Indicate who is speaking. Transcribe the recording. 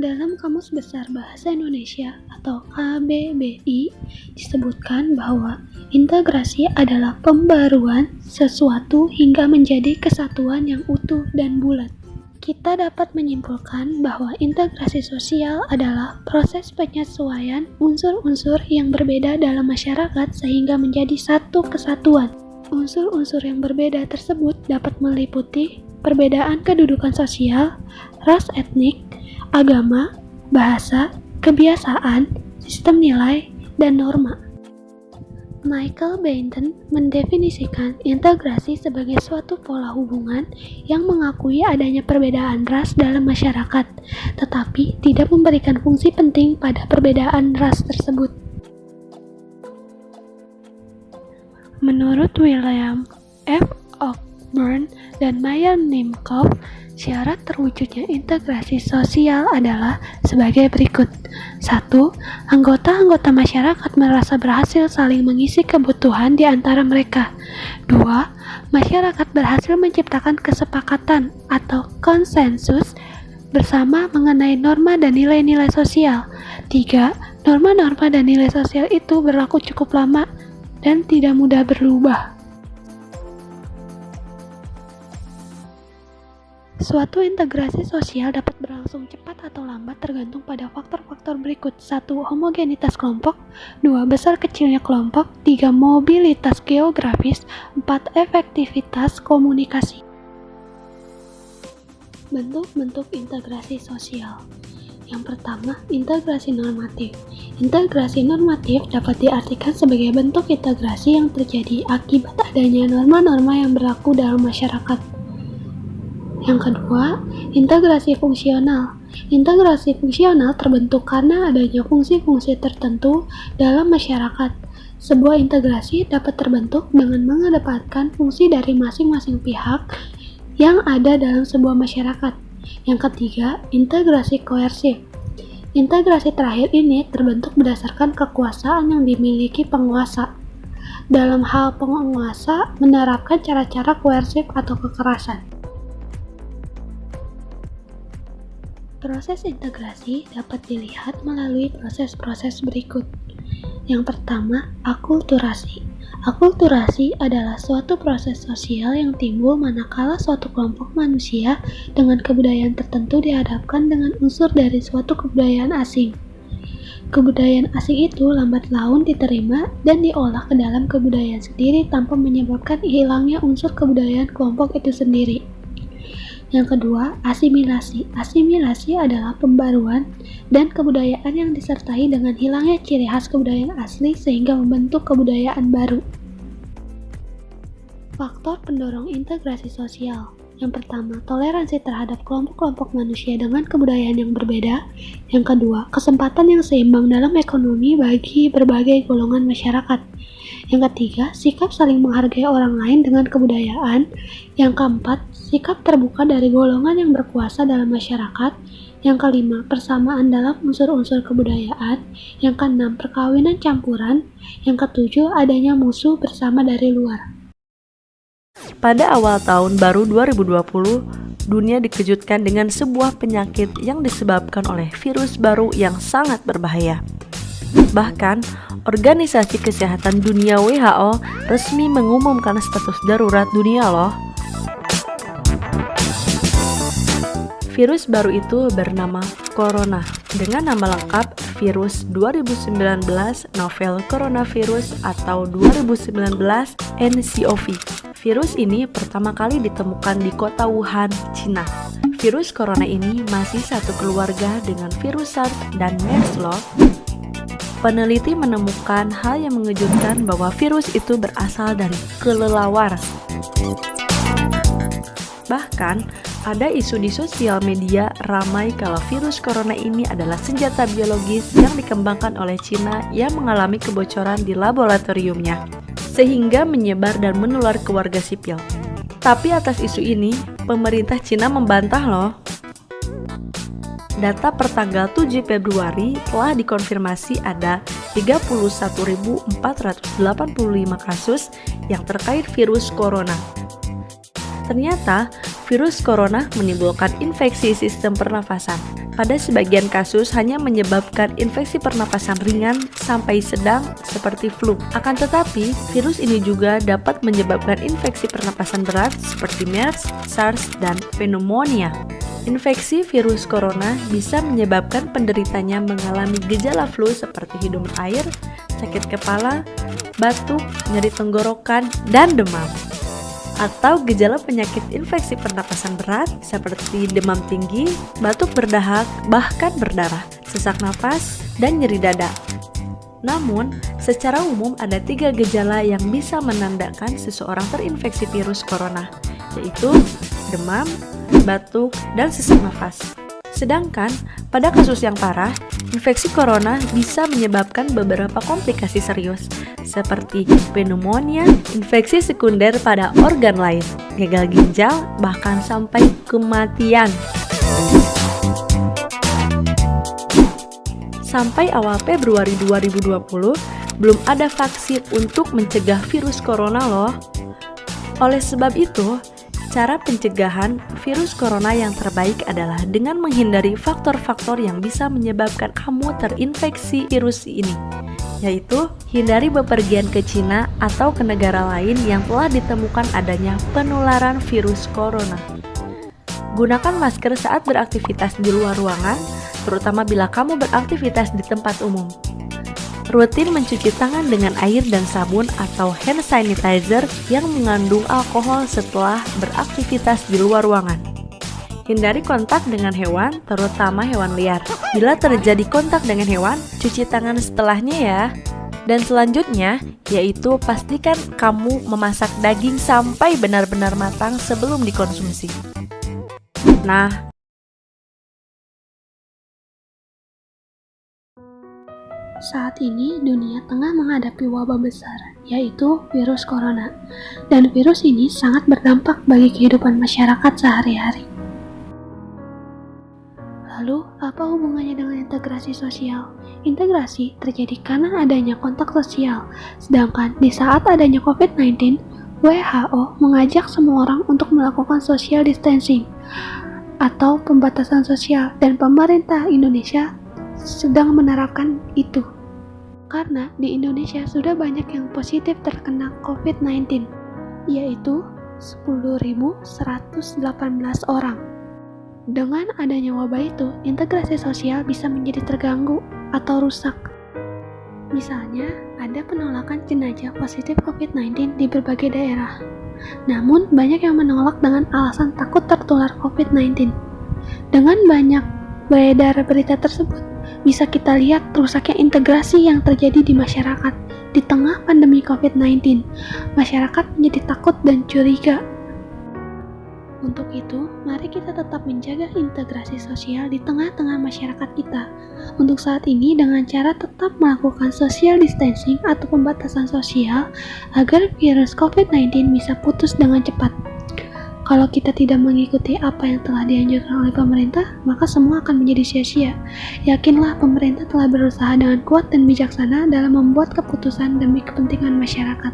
Speaker 1: Dalam Kamus Besar Bahasa Indonesia atau KBBI disebutkan bahwa integrasi adalah pembaruan sesuatu hingga menjadi kesatuan yang utuh dan bulat. Kita dapat menyimpulkan bahwa integrasi sosial adalah proses penyesuaian unsur-unsur yang berbeda dalam masyarakat sehingga menjadi satu kesatuan. Unsur-unsur yang berbeda tersebut dapat meliputi perbedaan kedudukan sosial, ras etnik, agama, bahasa, kebiasaan, sistem nilai, dan norma. Michael Bainton mendefinisikan integrasi sebagai suatu pola hubungan yang mengakui adanya perbedaan ras dalam masyarakat, tetapi tidak memberikan fungsi penting pada perbedaan ras tersebut. Menurut William F. Cockburn dan Meyer Nimkov, syarat terwujudnya integrasi sosial adalah sebagai berikut. 1. Anggota-anggota masyarakat merasa berhasil saling mengisi kebutuhan di antara mereka. 2. Masyarakat berhasil menciptakan kesepakatan atau konsensus bersama mengenai norma dan nilai-nilai sosial. 3. Norma-norma dan nilai sosial itu berlaku cukup lama dan tidak mudah berubah. Suatu integrasi sosial dapat berlangsung cepat atau lambat tergantung pada faktor-faktor berikut. 1. Homogenitas kelompok. 2. Besar kecilnya kelompok. 3. Mobilitas geografis. 4. Efektivitas komunikasi. Bentuk-bentuk integrasi sosial. Yang pertama, integrasi normatif. Integrasi normatif dapat diartikan sebagai bentuk integrasi yang terjadi akibat adanya norma-norma yang berlaku dalam masyarakat. Yang kedua, integrasi fungsional. Integrasi fungsional terbentuk karena adanya fungsi-fungsi tertentu dalam masyarakat. Sebuah integrasi dapat terbentuk dengan mengedepankan fungsi dari masing-masing pihak yang ada dalam sebuah masyarakat. Yang ketiga, integrasi koersif. Integrasi terakhir ini terbentuk berdasarkan kekuasaan yang dimiliki penguasa. Dalam hal penguasa menerapkan cara-cara koersif atau kekerasan. Proses integrasi dapat dilihat melalui proses-proses berikut. Yang pertama, akulturasi. Akulturasi adalah suatu proses sosial yang timbul manakala suatu kelompok manusia dengan kebudayaan tertentu dihadapkan dengan unsur dari suatu kebudayaan asing. Kebudayaan asing itu lambat laun diterima dan diolah ke dalam kebudayaan sendiri tanpa menyebabkan hilangnya unsur kebudayaan kelompok itu sendiri. Yang kedua, asimilasi. Asimilasi adalah pembaruan dan kebudayaan yang disertai dengan hilangnya ciri khas kebudayaan asli sehingga membentuk kebudayaan baru. Faktor pendorong integrasi sosial. Yang pertama, toleransi terhadap kelompok-kelompok manusia dengan kebudayaan yang berbeda. Yang kedua, kesempatan yang seimbang dalam ekonomi bagi berbagai golongan masyarakat. Yang ketiga, sikap saling menghargai orang lain dengan kebudayaan. Yang keempat, sikap terbuka dari golongan yang berkuasa dalam masyarakat. Yang kelima, persamaan dalam unsur-unsur kebudayaan. Yang keenam, perkawinan campuran. Yang ketujuh, adanya musuh bersama dari luar.
Speaker 2: Pada awal tahun baru 2020, dunia dikejutkan dengan sebuah penyakit yang disebabkan oleh virus baru yang sangat berbahaya. Bahkan, Organisasi Kesehatan Dunia WHO resmi mengumumkan status darurat dunia loh. Virus baru itu bernama Corona dengan nama lengkap virus 2019 novel coronavirus atau 2019 nCoV. Virus ini pertama kali ditemukan di kota Wuhan, Cina. Virus corona ini masih satu keluarga dengan virus SARS dan MERS loh. Peneliti menemukan hal yang mengejutkan bahwa virus itu berasal dari kelelawar. Bahkan, ada isu di sosial media ramai kalau virus corona ini adalah senjata biologis yang dikembangkan oleh Cina yang mengalami kebocoran di laboratoriumnya, sehingga menyebar dan menular ke warga sipil. Tapi atas isu ini, pemerintah Cina membantah loh. Data per tanggal 7 Februari telah dikonfirmasi ada 31.485 kasus yang terkait virus corona. Ternyata, virus corona menimbulkan infeksi sistem pernafasan. pada sebagian kasus hanya menyebabkan infeksi pernapasan ringan sampai sedang seperti flu. Akan tetapi, virus ini juga dapat menyebabkan infeksi pernapasan berat seperti MERS, SARS, dan pneumonia. Infeksi virus corona bisa menyebabkan penderitanya mengalami gejala flu seperti hidung air, sakit kepala, batuk, nyeri tenggorokan, dan demam. Atau gejala penyakit infeksi pernapasan berat seperti demam tinggi, batuk berdahak, bahkan berdarah, sesak napas, dan nyeri dada. Namun, secara umum ada 3 gejala yang bisa menandakan seseorang terinfeksi virus corona, yaitu demam, batuk, dan sesak nafas. Sedangkan, pada kasus yang parah, infeksi corona bisa menyebabkan beberapa komplikasi serius, seperti pneumonia, infeksi sekunder pada organ lain, gagal ginjal, bahkan sampai kematian. Sampai awal Februari 2020, belum ada vaksin untuk mencegah virus corona loh. Oleh sebab itu, cara pencegahan virus corona yang terbaik adalah dengan menghindari faktor-faktor yang bisa menyebabkan kamu terinfeksi virus ini, yaitu hindari bepergian ke Cina atau ke negara lain yang telah ditemukan adanya penularan virus corona. Gunakan masker saat beraktivitas di luar ruangan, terutama bila kamu beraktivitas di tempat umum. Rutin mencuci tangan dengan air dan sabun atau hand sanitizer yang mengandung alkohol setelah beraktivitas di luar ruangan. Hindari kontak dengan hewan, terutama hewan liar. Bila terjadi kontak dengan hewan, cuci tangan setelahnya ya. Dan selanjutnya, yaitu pastikan kamu memasak daging sampai benar-benar matang sebelum dikonsumsi. Nah,
Speaker 1: saat ini dunia tengah menghadapi wabah besar, yaitu virus corona. Dan virus ini sangat berdampak bagi kehidupan masyarakat sehari-hari. Lalu, apa hubungannya dengan integrasi sosial? Integrasi terjadi karena adanya kontak sosial. Sedangkan di saat adanya COVID-19, WHO mengajak semua orang untuk melakukan social distancing atau pembatasan sosial, dan pemerintah Indonesia sedang menerapkan itu. Karena di Indonesia sudah banyak yang positif terkena COVID-19, yaitu 10.118 orang. Dengan adanya wabah itu, integrasi sosial bisa menjadi terganggu atau rusak. Misalnya, ada penolakan jenazah positif COVID-19 di berbagai daerah. Namun, banyak yang menolak dengan alasan takut tertular COVID-19. Dengan banyak beredar berita tersebut, bisa kita lihat rusaknya integrasi yang terjadi di masyarakat. Di tengah pandemi COVID-19, masyarakat menjadi takut dan curiga. Untuk itu, mari kita tetap menjaga integrasi sosial di tengah-tengah masyarakat kita. Untuk saat ini, dengan cara tetap melakukan social distancing atau pembatasan sosial agar virus COVID-19 bisa putus dengan cepat. Kalau kita tidak mengikuti apa yang telah dianjurkan oleh pemerintah, maka semua akan menjadi sia-sia. Yakinlah pemerintah telah berusaha dengan kuat dan bijaksana dalam membuat keputusan demi kepentingan masyarakat.